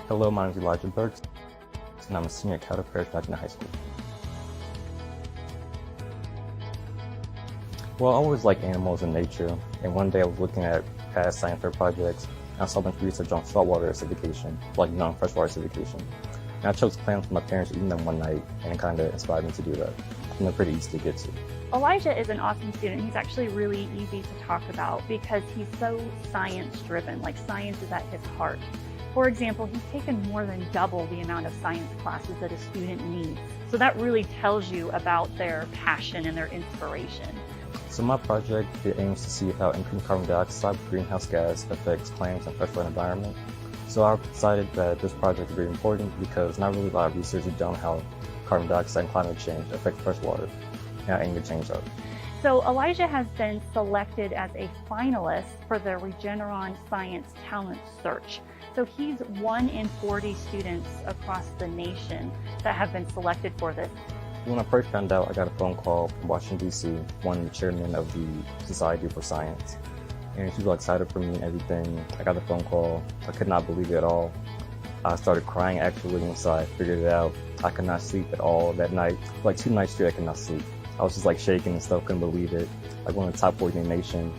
Hello, my name is Elijah Burks, and I'm a senior at Cal Parish back in high school. Well, I always liked animals and nature, and one day I was looking at past science fair projects, and I saw a bunch of research on saltwater acidification, like non-freshwater acidification. And I chose clams for my parents eating them one night, and it kind of inspired me to do that. And they're pretty easy to get to. Elijah is an awesome student. He's actually really easy to talk about because he's so science-driven, like science is at his heart. For example, he's taken more than double the amount of science classes that a student needs. So that really tells you about their passion and their inspiration. So my project, it aims to see how increasing carbon dioxide with greenhouse gas affects clams and freshwater environment. So I decided that this project is very important because not really a lot of research is done on how carbon dioxide and climate change affect freshwater, and I aim to change that. So Elijah has been selected as a finalist for the Regeneron Science Talent Search. So he's 1 in 40 students across the nation that have been selected for this. When I first found out, I got a phone call from Washington, D.C., one of the chairman of the Society for Science. And she was excited for me and everything. I got the phone call. I could not believe it at all. I started crying actually once I figured it out. I could not sleep at all that night. Like 2 nights straight, I could not sleep. I was just like shaking and stuff, couldn't believe it. Like one of the top 40 in the nation.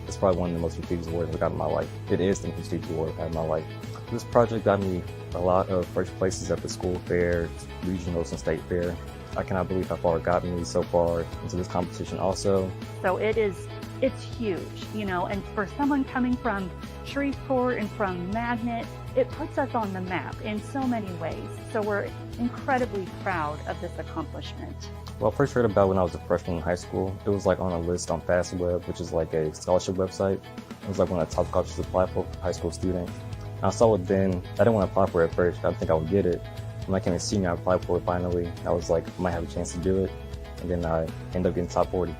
It's probably one of the most prestigious awards I've got in my life. It is the most prestigious award I've had in my life. This project got me a lot of first places at the school fair, regionals, and state fair. I cannot believe how far it got me so far into this competition also. So it's huge, you know, and for someone coming from Shreveport and from Magnet, it puts us on the map in so many ways. So we're incredibly proud of this accomplishment. Well, I first heard about it when I was a freshman in high school. It was like on a list on FastWeb, which is like a scholarship website. It was like one of the top scholarships to apply for high school student. And I saw it then. I didn't want to apply for it at first. I didn't think I would get it. When I came to senior, I applied for it finally. I was like, I might have a chance to do it. And then I ended up getting top 40.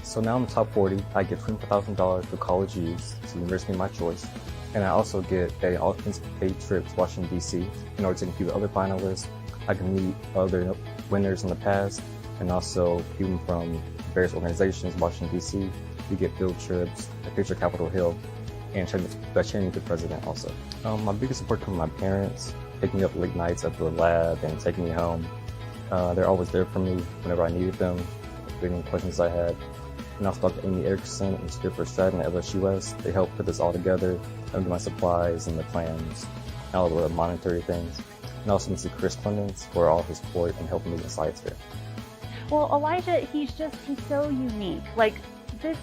So now I'm top 40. I get $25,000 for college use to the university of my choice. And I also get an all-expense paid trip to Washington, D.C. in order to compete with other finalists. I can meet other winners in the past and also people from various organizations in Washington, D.C. We get field trips, a picture of Capitol Hill, and training the president also. My biggest support comes from my parents, picking me up late nights at the lab and taking me home. They're always there for me whenever I needed them, with any questions I had. And I also talked to Amy Erickson and Skipper Stratton at LSUS. They helped put this all together, under my supplies and the plans, and all the monetary things. And also Mr. Chris Clemens for all his support and helping me in science fair. Well, Elijah, he's so unique. Like this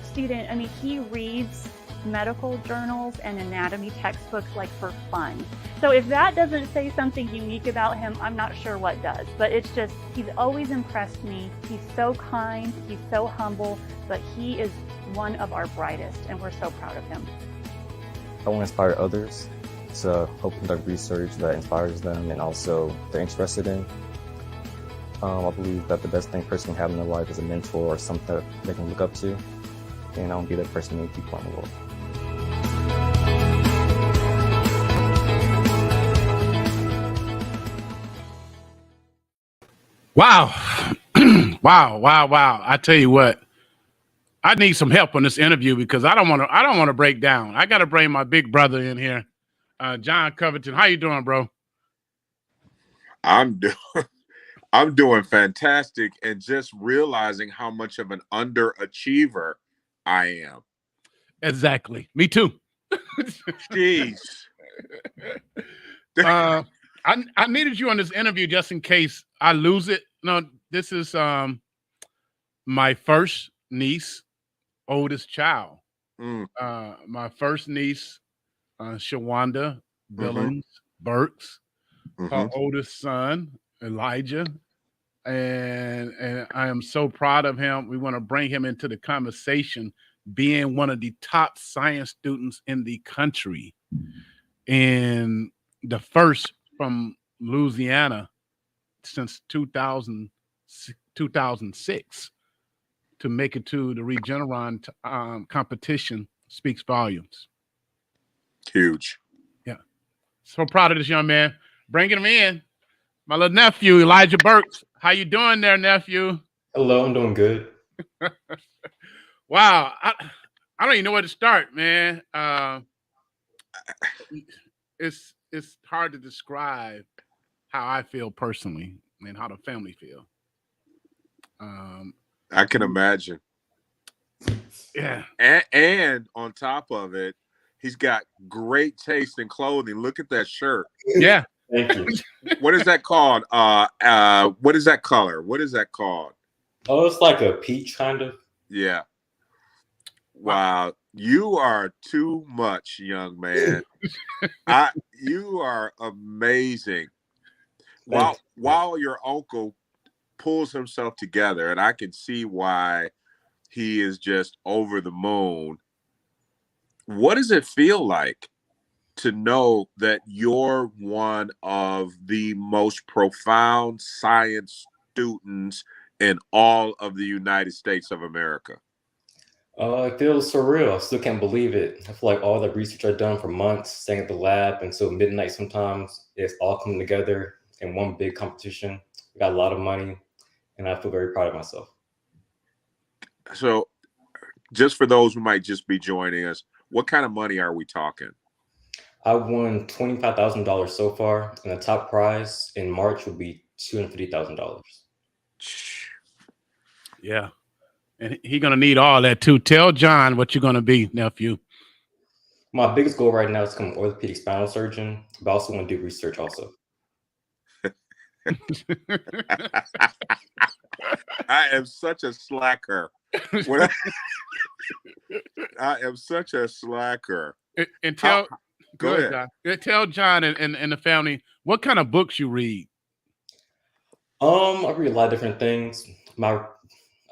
student, I mean, he reads medical journals and anatomy textbooks like for fun. So if that doesn't say something unique about him, I'm not sure what does. But it's just, he's always impressed me. He's so kind, he's so humble, but he is one of our brightest, and we're so proud of him. I want to inspire others to help conduct research that inspires them and also they're interested in. I believe that the best thing a person can have in their life is a mentor or something that they can look up to. And I want to be that person to people in the world. Wow. Wow. I tell you what, I need some help on this interview because I don't want to break down. I got to bring my big brother in here. John Covington. How you doing, bro? I'm doing fantastic and just realizing how much of an underachiever I am. Exactly. Me too. Jeez. I needed you on this interview just in case I lose it. No, this is my first niece, oldest child. My first niece, Shawanda Billings Burks, her oldest son, Elijah. And I am so proud of him. We want to bring him into the conversation, being one of the top science students in the country, and the first from Louisiana since 2006 to make it to the Regeneron competition speaks volumes. Huge. Yeah. So proud of this young man. Bringing him in. My little nephew, Elijah Burks. How you doing there, nephew? Hello, I'm doing good. Wow. I don't even know where to start, man. it's hard to describe how I feel personally and how the family feel. I can imagine. Yeah. And on top of it, he's got great taste in clothing. Look at that shirt. Yeah. Thank you. What is that called? What is that color? What is that called? Oh, it's like a peach kind of. Yeah. Wow. You are too much, young man. You are amazing. While your uncle pulls himself together, and I can see why he is just over the moon. What does it feel like to know that you're one of the most profound science students in all of the United States of America? It feels surreal. I still can't believe it. I feel like all the research I've done for months, staying at the lab until midnight sometimes, it's all coming together in one big competition. I got a lot of money, and I feel very proud of myself. So, just for those who might just be joining us, what kind of money are we talking? I won $25,000 so far, and the top prize in March will be $250,000. Yeah. And he's going to need all that too. Tell John what you're going to be, nephew. My biggest goal right now is to become an orthopedic spinal surgeon, but I also want to do research also. I am such a slacker. I am such a slacker. And tell Go ahead. John. Tell John and the family what kind of books you read. I read a lot of different things.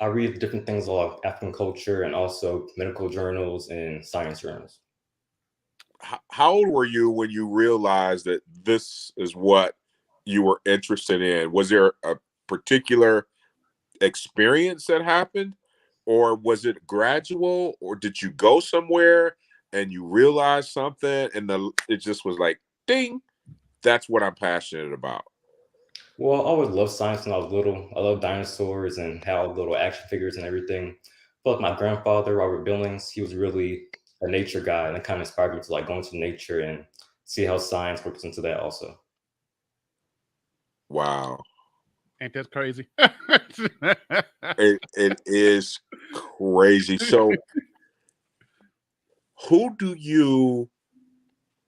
I read different things like African culture and also medical journals and science journals. How old were you when you realized that this is what you were interested in? Was there a particular experience that happened, or was it gradual, or did you go somewhere and you realized something and it just was like, ding, that's what I'm passionate about? Well, I always loved science when I was little. I love dinosaurs and how little action figures and everything. But my grandfather, Robert Billings, he was really a nature guy, and it kind of inspired me to like go into nature and see how science works into that also. Wow. Ain't that crazy? It is crazy. So who do you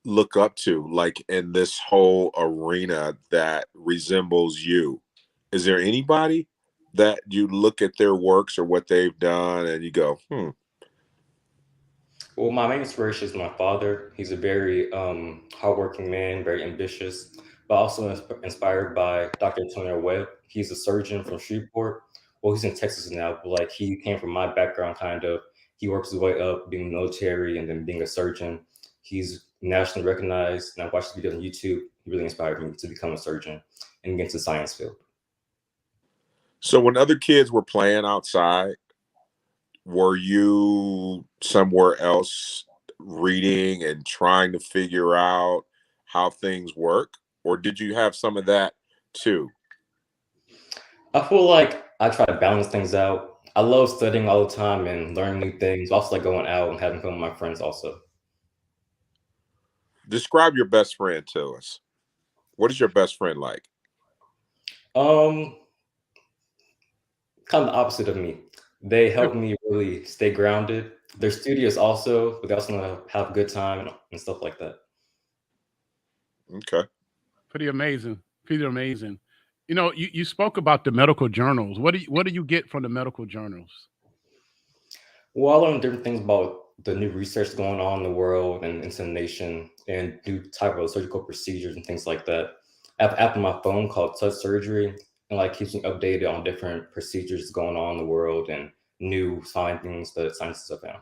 look up to, like, in this whole arena that resembles you? Is there anybody that you look at their works or what they've done and you go, Well, my main inspiration is my father. He's a very hardworking man, very ambitious, but also inspired by Dr. Antonio Webb. He's a surgeon from Shreveport. Well, he's in Texas now, but like he came from my background, kind of. He works his way up, being military and then being a surgeon. He's nationally recognized, and I watched the videos on YouTube. He really inspired me to become a surgeon and get into the science field. So when other kids were playing outside, were you somewhere else reading and trying to figure out how things work? Or did you have some of that too? I feel like I try to balance things out. I love studying all the time and learning new things. I also like going out and having fun with my friends also. Describe your best friend to us. What is your best friend like? Kind of the opposite of me. They help me really stay grounded. They're studious also, but they also want to have a good time and stuff like that. Okay. Pretty amazing. Pretty amazing. You know, you spoke about the medical journals. What do you get from the medical journals? Well, I learned different things about the new research going on in the world and into the nation and new type of surgical procedures and things like that. I have an app on my phone called Touch Surgery, and like keeps me updated on different procedures going on in the world and new findings that scientists have found.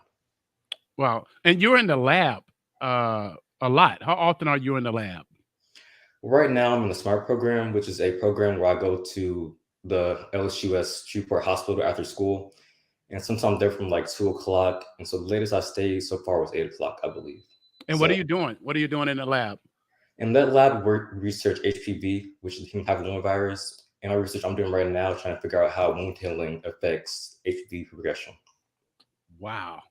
Wow. And you're in the lab a lot. How often are you in the lab? Right now, I'm in the SMART program, which is a program where I go to the LSUS Shreveport Hospital after school. And sometimes they're from like 2 o'clock. And so the latest I stayed so far was 8 o'clock, I believe. And what are you doing? What are you doing in the lab? In that lab, we research HPV, which is the human papillomavirus. And our research I'm doing right now, trying to figure out how wound healing affects HPV progression. Wow.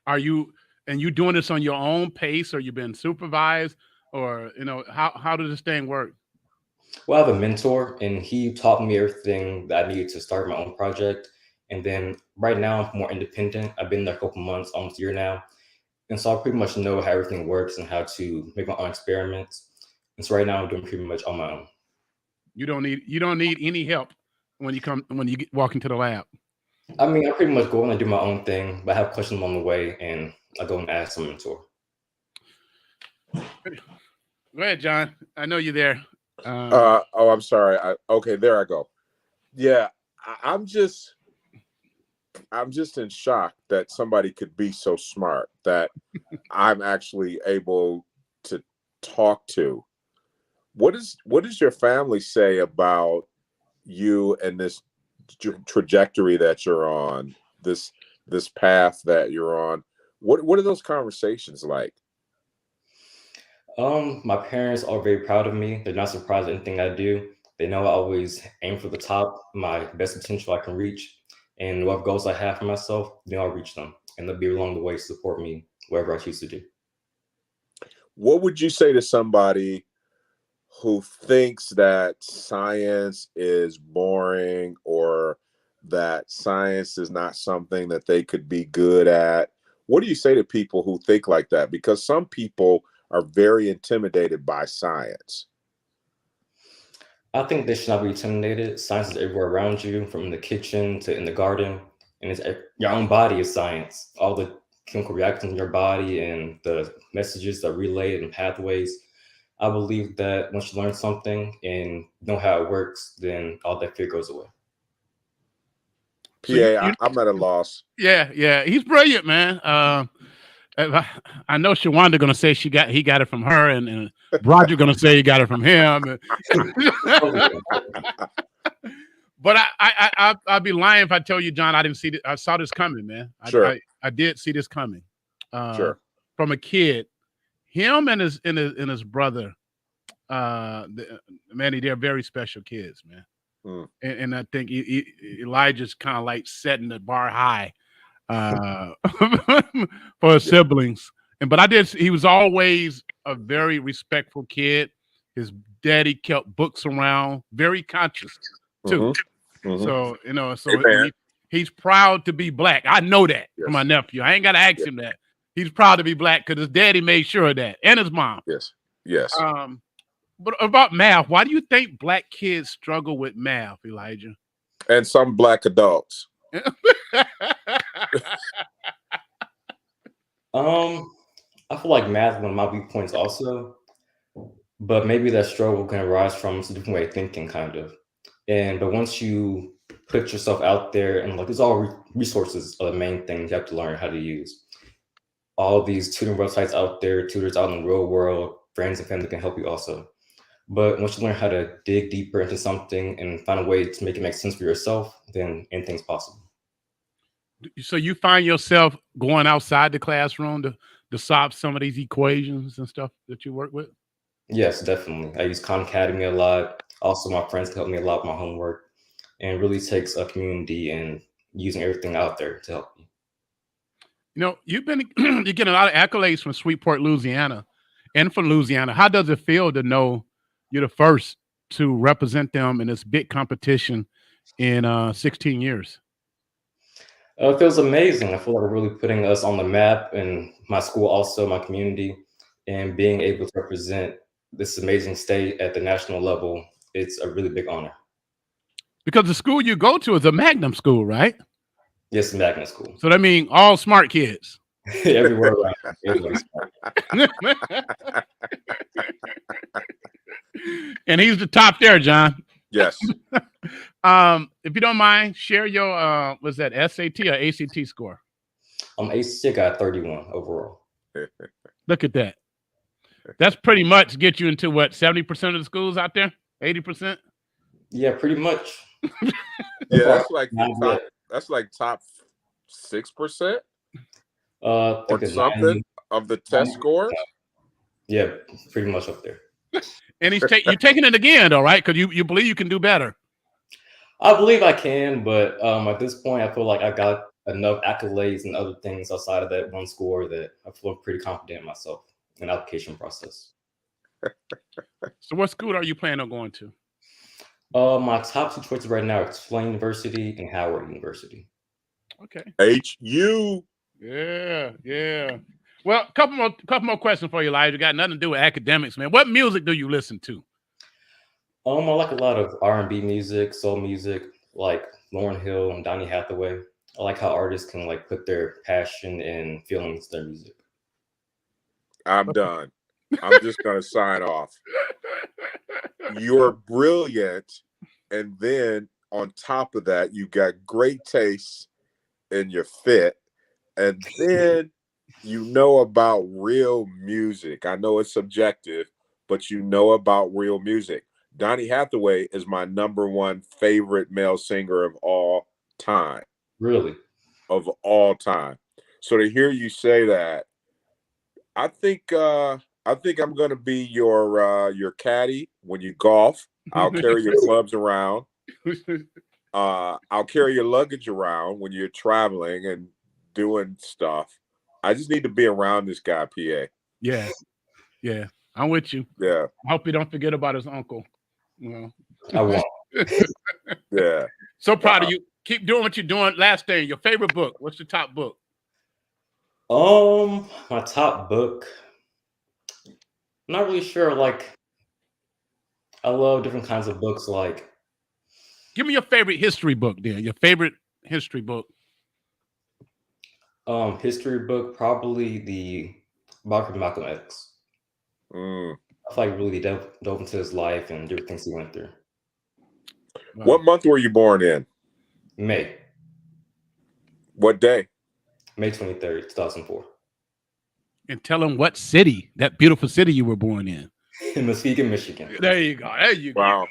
Are you doing this on your own pace, or you been supervised? or how does this thing work? Well, I have a mentor, and he taught me everything that I needed to start my own project. And then right now, I'm more independent. I've been there a couple months, almost a year now. And so I pretty much know how everything works and how to make my own experiments. And so right now, I'm doing pretty much on my own. You don't need any help when you walk into the lab. I mean, I pretty much go in and do my own thing, but I have questions along the way, and I go and ask some mentor. Go ahead, John. I know you're there. I'm sorry. Okay, there I go. Yeah, I'm just in shock that somebody could be so smart that I'm actually able to talk to. What does your family say about you and this trajectory that you're on, this path that you're on? What are those conversations like? My parents are very proud of me. They're not surprised at anything I do. They know I always aim for the top, my best potential I can reach, and what goals I have for myself, I'll reach them, and they'll be along the way to support me wherever I choose to do. What would you say to somebody who thinks that science is boring or that science is not something that they could be good at? What do you say to people who think like that? Because some people are very intimidated by science. I think they should not be intimidated. Science is everywhere around you, from in the kitchen to in the garden, and your own body is science. All the chemical reactions in your body and the messages that relay and pathways. I believe that once you learn something and know how it works, then all that fear goes away. PA, I'm at a loss. Yeah, he's brilliant, man. I know Shawanda gonna say he got it from her, and Roger gonna say he got it from him. But I'd be lying if I tell you, John, I didn't see this. I saw this coming, man. Sure. I did see this coming. Sure. From a kid, him and his brother, Manny, they're very special kids, man. And I think Elijah's kind of like setting the bar high for his siblings. But he was always a very respectful kid. His daddy kept books around, very conscious too. So he's proud to be black. I know that from my nephew. I ain't got to ask him that. He's proud to be black because his daddy made sure of that, and his mom. Yes. But about math, why do you think black kids struggle with math, Elijah? And some black adults. I feel like math is one of my weak points also, but maybe that struggle can arise from a different way of thinking, kind of. But once you put yourself out there, and like, there's all resources are the main thing you have to learn how to use. All these tutoring websites out there, tutors out in the real world, friends and family can help you also. But once you learn how to dig deeper into something and find a way to make it make sense for yourself, then anything's possible. So you find yourself going outside the classroom to solve some of these equations and stuff that you work with? Yes, definitely. I use Khan Academy a lot. Also, my friends help me a lot with my homework. And it really takes a community and using everything out there to help me. You're getting a lot of accolades from Shreveport, Louisiana, and from Louisiana. How does it feel to know you're the first to represent them in this big competition in 16 years? It feels amazing. I feel like we're really putting us on the map, and my school also, my community, and being able to represent this amazing state at the national level. It's a really big honor. Because the school you go to is a magnet school, right? Yes, magnet school. So that means all smart kids. Everywhere around. Everybody's smart. And he's the top there, John. Yes. If you don't mind, share your was that SAT or ACT score? ACT got 31 overall. Look at that. That's pretty much get you into what, 70% of the schools out there? 80%? Yeah, pretty much. Yeah, that's like top 6%? Or something 90, of the test scores? Yeah, pretty much up there. And you're taking it again, though, right? Because you believe you can do better. I believe I can, but at this point, I feel like I got enough accolades and other things outside of that one score that I feel pretty confident in myself in the application process. So what school are you planning on going to? My top 2 choices right now are Tulane University and Howard University. Okay. HU. Yeah. Well, couple more questions for you, Elijah. Got nothing to do with academics, man. What music do you listen to? I like a lot of R&B music, soul music, like Lauryn Hill and Donny Hathaway. I like how artists can like put their passion and feelings to their music. I'm done. I'm just gonna sign off. You're brilliant, and then on top of that, you got great taste in your fit, and then you know about real music. I know it's subjective, but you know about real music. Donny Hathaway is my #1 favorite male singer of all time. Really? Of all time. So to hear you say that, I think I'm gonna be your caddy when you golf. I'll carry your clubs around. I'll carry your luggage around when you're traveling and doing stuff. I just need to be around this guy, PA. Yeah. I'm with you. Yeah. I hope you don't forget about his uncle. Well, I won't. Yeah. So proud of you. Keep doing what you're doing. Last thing, your favorite book. What's your top book? My top book. I'm not really sure. Like, I love different kinds of books. Like, Give me your favorite history book, then. Your favorite history book. history book, probably the biography of Malcolm X. I feel like really dove into his life and different things he went through. What month were you born in? May. What day? May 23rd, 2004. And tell them what city, that beautiful city you were born in. In Muskegon, Michigan. There you go. Wow.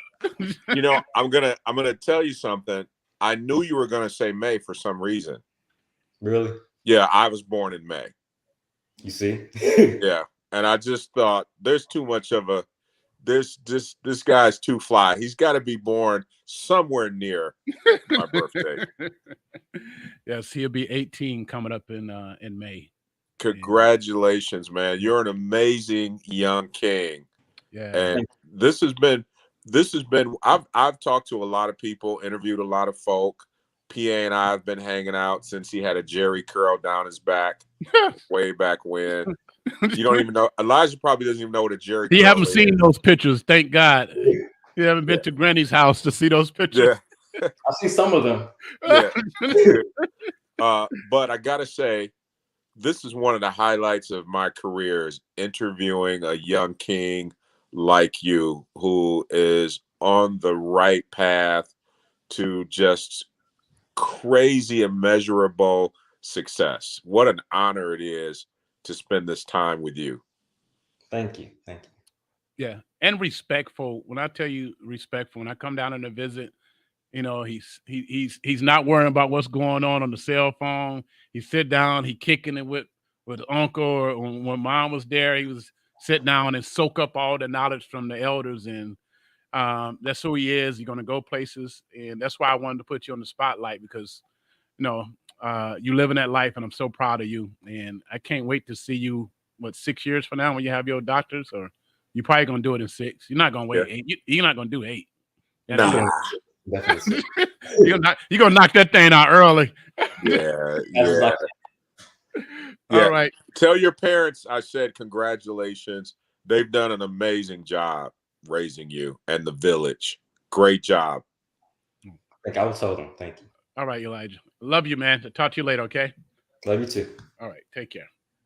You know, I'm gonna tell you something. I knew you were gonna say May for some reason. Really? Yeah, I was born in May. You see? Yeah. And I just thought there's too much of a this guy's too fly. He's got to be born somewhere near my birthday. Yes, he'll be 18 coming up in May. Congratulations, man. You're an amazing young king. Yeah. And this has been I've talked to a lot of people, interviewed a lot of folk. PA and I have been hanging out since he had a Jerry curl down his back way back when. You don't even know. Elijah probably doesn't even know what a Jerry curl is. You haven't seen those pictures, thank God. You haven't been to Granny's house to see those pictures. Yeah. I've seen some of them. Yeah. But I gotta say, this is one of the highlights of my career, is interviewing a young king like you who is on the right path to just crazy, immeasurable success. What an honor it is to spend this time with you. Thank you. Yeah, and respectful. When I tell you respectful, when I come down on a visit, you know, he's not worrying about what's going on the cell phone. He sit down, he kicking it with uncle, or when mom was there, he was sit down and soak up all the knowledge from the elders, and that's who he is. You're gonna go places, and that's why I wanted to put you on the spotlight, because you know you living that life, and I'm so proud of you. And I can't wait to see you 6 years from now when you have your doctors, or you're probably gonna do it in 6. You're not gonna wait 8. You're not gonna do 8. Nah. Definitely. You're gonna knock that thing out early. Yeah. All right. Tell your parents I said congratulations. They've done an amazing job raising you and the village. Great job. I will tell them. Thank you. All right, Elijah. Love you, man. Talk to you later, okay? Love you too. All right. Take care.